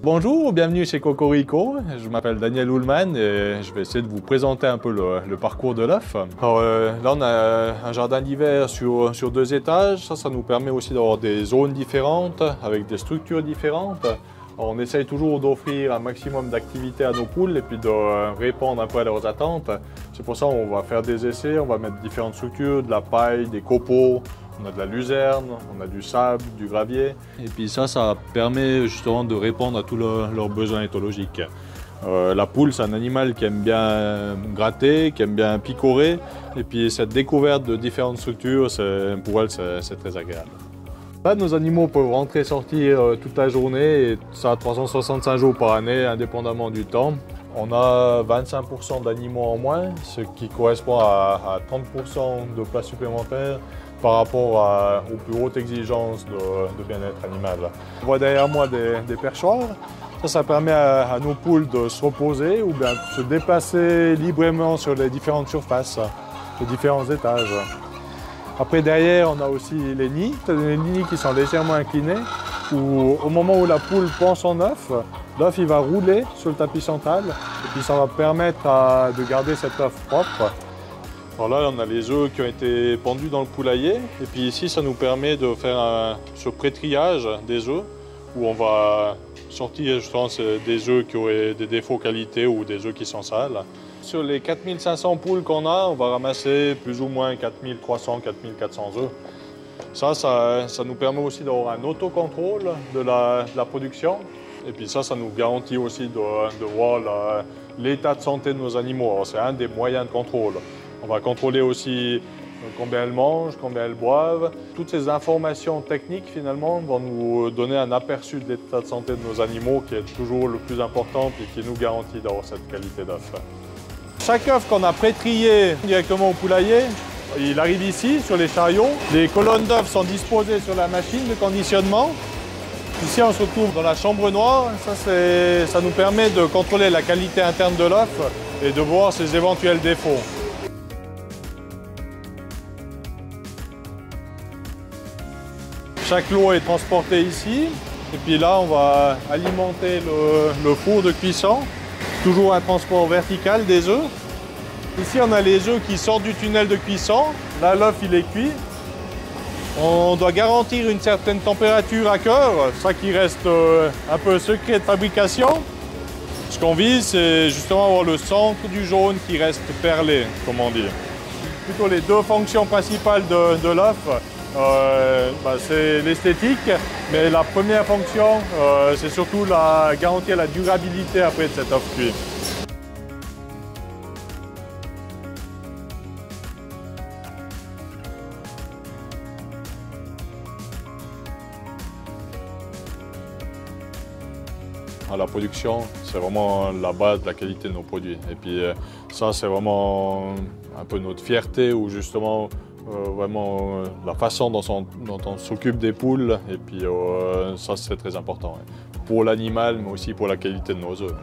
Bonjour, bienvenue chez Cocorico. Je m'appelle Daniel Ullmann et je vais essayer de vous présenter un peu le parcours de l'œuf. Alors là, on a un jardin d'hiver sur 2 étages. Ça nous permet aussi d'avoir des zones différentes avec des structures différentes. Alors, on essaye toujours d'offrir un maximum d'activité à nos poules et puis de répondre un peu à leurs attentes. C'est pour ça qu'on va faire des essais, on va mettre différentes structures, de la paille, des copeaux. On a de la luzerne, on a du sable, du gravier. Et puis ça permet justement de répondre à tous leurs besoins éthologiques. La poule, c'est un animal qui aime bien gratter, qui aime bien picorer. Et puis cette découverte de différentes structures, pour elle, c'est très agréable. Là, nos animaux peuvent rentrer et sortir toute la journée, et ça 365 jours par année, indépendamment du temps. On a 25% d'animaux en moins, ce qui correspond à 30% de place supplémentaire par rapport aux plus hautes exigences de bien-être animal. On voit derrière moi des perchoirs. Ça permet à nos poules de se reposer ou bien de se déplacer librement sur les différentes surfaces, les différents étages. Après, derrière, on a aussi les nids qui sont légèrement inclinés, où au moment où la poule pond son œuf, l'œuf il va rouler sur le tapis central, et puis ça va permettre de garder cet œuf propre. Alors là, on a les œufs qui ont été pendus dans le poulailler, et puis ici, ça nous permet de faire ce pré-triage des œufs, où on va sortir justement des œufs qui auraient des défauts qualité ou des œufs qui sont sales. Sur les 4500 poules qu'on a, on va ramasser plus ou moins 4300, 4400 œufs. Ça nous permet aussi d'avoir un autocontrôle de la production. Et puis ça nous garantit aussi de voir l'état de santé de nos animaux. C'est un des moyens de contrôle. On va contrôler aussi combien elles mangent, combien elles boivent. Toutes ces informations techniques, finalement, vont nous donner un aperçu de l'état de santé de nos animaux qui est toujours le plus important et qui nous garantit d'avoir cette qualité d'œuf. Chaque œuf qu'on a pré-trié directement au poulailler, il arrive ici, sur les chariots. Les colonnes d'œufs sont disposées sur la machine de conditionnement. Ici, on se retrouve dans la chambre noire. Ça nous permet de contrôler la qualité interne de l'œuf et de voir ses éventuels défauts. Chaque lot est transporté ici. Et puis là, on va alimenter le four de cuisson. Toujours un transport vertical des œufs. Ici, on a les œufs qui sortent du tunnel de cuisson. Là, l'œuf, il est cuit. On doit garantir une certaine température à cœur, ça qui reste un peu secret de fabrication. Ce qu'on vise, c'est justement avoir le centre du jaune qui reste perlé, comme on dit. Plutôt les 2 fonctions principales de l'œuf, c'est l'esthétique, mais la première fonction, c'est surtout garantir la durabilité après de cet œuf cuit. La production, c'est vraiment la base de la qualité de nos produits. Et puis ça, c'est vraiment un peu notre fierté ou justement vraiment la façon dont on s'occupe des poules. Et puis ça, c'est très important pour l'animal, mais aussi pour la qualité de nos œufs.